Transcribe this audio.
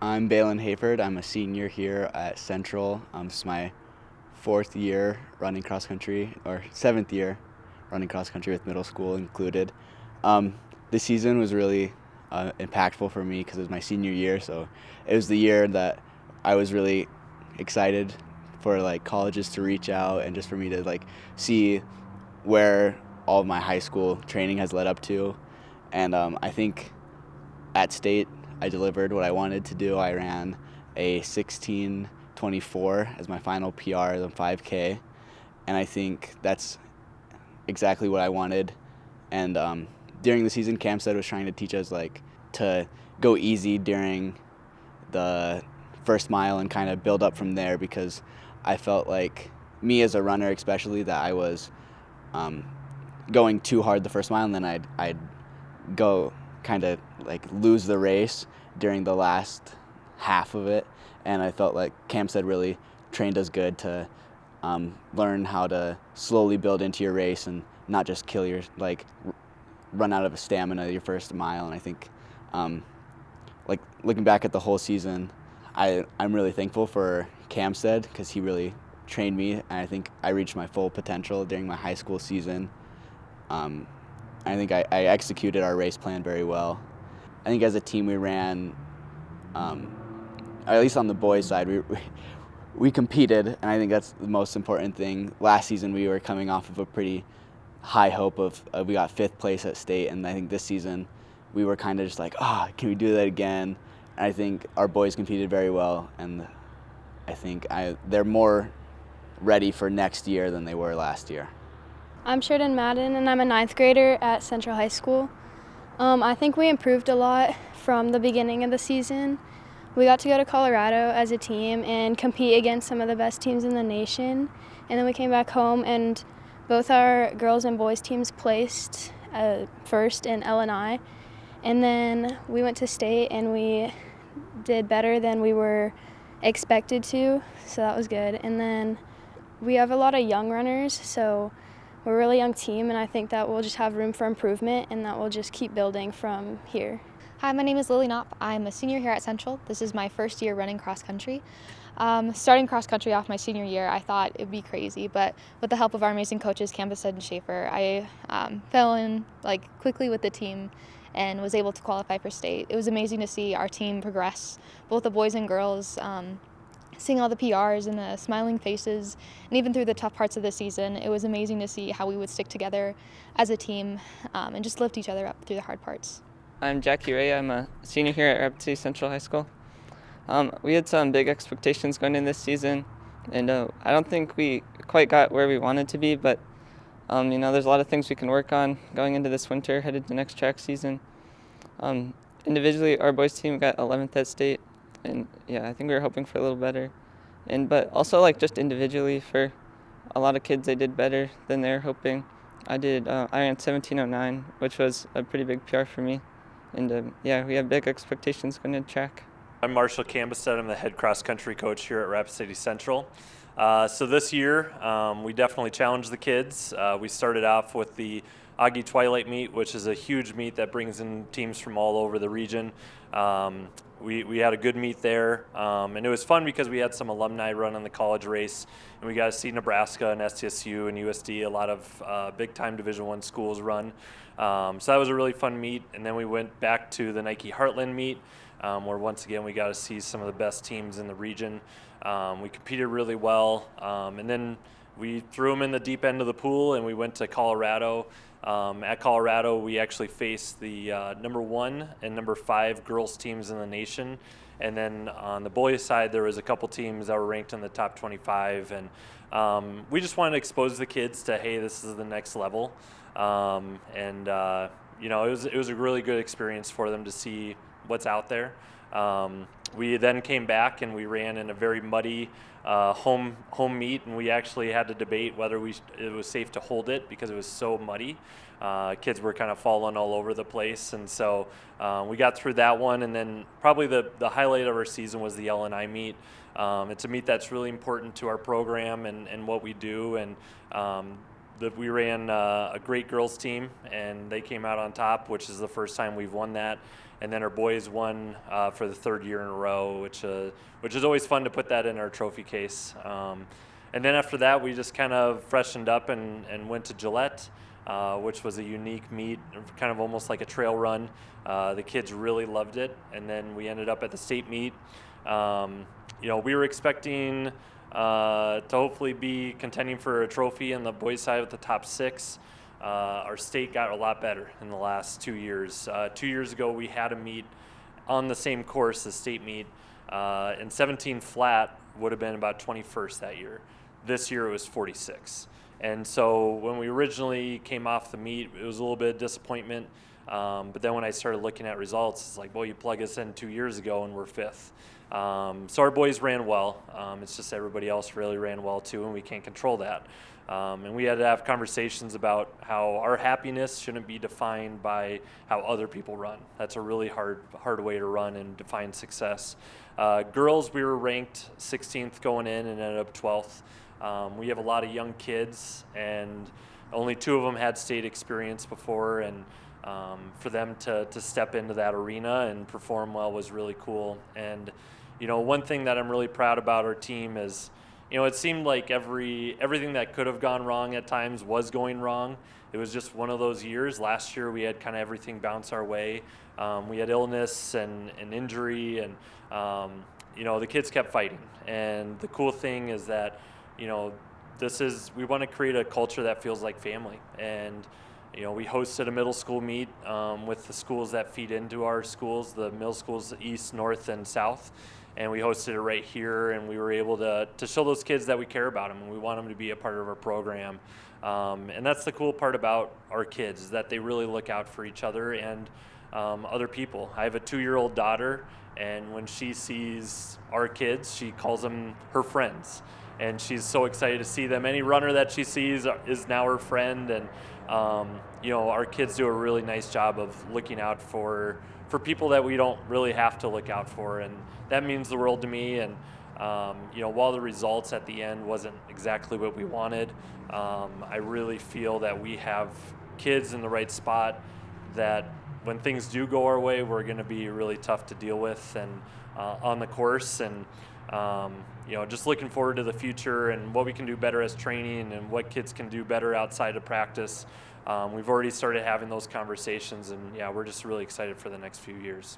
I'm Bailen Hayford. I'm a senior here at Central. This is my fourth year running cross country, or seventh year running cross country with middle school included. This season was really impactful for me because it was my senior year, so it was the year that I was really excited for like colleges to reach out and just for me to like see where all of my high school training has led up to. And I think at state, I delivered what I wanted to do. I ran a 16:24 as my final PR on 5K, and I think that's exactly what I wanted. And during the season, Kambestad was trying to teach us like to go easy during the first mile and kind of build up from there because I felt like me as a runner, especially, that I was um, going too hard the first mile, and then I'd go kind of like lose the race during the last half of it. And I felt like Kambestad really trained us good to learn how to slowly build into your race and not just kill your run out of stamina your first mile. And I think like looking back at the whole season, I'm really thankful for Kambestad because he really trained me, and I think I reached my full potential during my high school season. I think I executed our race plan very well. I think as a team we ran, at least on the boys' side, we competed, and I think that's the most important thing. Last season we were coming off of a pretty high hope of we got fifth place at state, and I think this season we were kind of just like, can we do that again? And I think our boys competed very well, and I think they're more ready for next year than they were last year. I'm Sheridan Madden, and I'm a ninth grader at Central High School. I think we improved a lot from the beginning of the season. We got to go to Colorado as a team and compete against some of the best teams in the nation. And then we came back home, and both our girls and boys teams placed first in L&I. And then we went to state, and we did better than we were expected to, so that was good. And then we have a lot of young runners, so we're a really young team, and I think that we'll just have room for improvement and that we'll just keep building from here. Hi, my name is Knopp. I'm a senior here at Central. This is my first year running cross country. Starting cross country off my senior year, I thought it'd be crazy, but with the help of our amazing coaches, Kambestad and Schaefer, I fell in quickly with the team and was able to qualify for state. It was amazing to see our team progress, both the boys and girls, seeing all the PRs and the smiling faces, and even through the tough parts of the season, it was amazing to see how we would stick together as a team and just lift each other up through the hard parts. I'm Jack Errea. I'm a senior here at Rapid City Central High School. We had some big expectations going in this season, and I don't think we quite got where we wanted to be, but there's a lot of things we can work on going into this winter, headed to next track season. Individually, our boys team got 11th at state, and I think we were hoping for a little better. But also just individually, for a lot of kids, they did better than they were hoping. I ran 17:09, which was a pretty big PR for me. And we have big expectations going into track. I'm Marshall Kambestad. I'm the head cross country coach here at Rapid City Central. So this year, we definitely challenged the kids. We started off with the Augie Twilight meet, which is a huge meet that brings in teams from all over the region. We had a good meet there, and it was fun because we had some alumni run on the college race, and we got to see Nebraska and SDSU and USD, a lot of big-time Division I schools run. So that was a really fun meet, and then we went back to the Nike Heartland meet, where once again we got to see some of the best teams in the region. We competed really well, and then we threw them in the deep end of the pool, and we went to Colorado. At Colorado, we actually faced the number 1 and number 5 girls teams in the nation. And then on the boys' side, there was a couple teams that were ranked in the top 25. And we just wanted to expose the kids to, hey, this is the next level. It was a really good experience for them to see what's out there. We then came back and we ran in a very muddy home meet, and we actually had to debate whether it was safe to hold it because it was so muddy. Kids were kind of falling all over the place, and so we got through that one. And then probably the highlight of our season was the L&I meet. It's a meet that's really important to our program and what we do, and we ran a great girls team, and they came out on top, which is the first time we've won that. and then our boys won for the third year in a row, which is always fun to put that in our trophy case. And then after that, we just kind of freshened up and went to Gillette, which was a unique meet, kind of almost like a trail run. The kids really loved it, and then we ended up at the state meet. We were expecting to hopefully be contending for a trophy in the boys' side with the top 6. Our state got a lot better in the last 2 years. 2 years ago, we had a meet on the same course, the state meet, and 17 flat would have been about 21st that year. This year it was 46. And so when we originally came off the meet, it was a little bit of disappointment. But then when I started looking at results, it's like, well, you plug us in 2 years ago and we're 5th. So our boys ran well. It's just everybody else really ran well too, and we can't control that. And we had to have conversations about how our happiness shouldn't be defined by how other people run. That's a really hard way to run and define success. Girls, we were ranked 16th going in and ended up 12th. We have a lot of young kids, and only 2 of them had state experience before, and for them to step into that arena and perform well was really cool. And one thing that I'm really proud about our team is, it seemed like everything that could have gone wrong at times was going wrong. It was just one of those years. Last year we had kind of everything bounce our way. We had illness and injury, and the kids kept fighting. And the cool thing is that we want to create a culture that feels like family. And we hosted a middle school meet with the schools that feed into our schools, the middle schools east, north, and south. And we hosted it right here, and we were able to show those kids that we care about them and we want them to be a part of our program. And that's the cool part about our kids, is that they really look out for each other and other people. I have a 2-year-old daughter, and when she sees our kids, she calls them her friends. And she's so excited to see them. Any runner that she sees is now her friend. And our kids do a really nice job of looking out for people that we don't really have to look out for, and that means the world to me. And while the results at the end wasn't exactly what we wanted, I really feel that we have kids in the right spot that when things do go our way, we're going to be really tough to deal with and on the course. And just looking forward to the future and what we can do better as training and what kids can do better outside of practice. We've already started having those conversations, and we're just really excited for the next few years.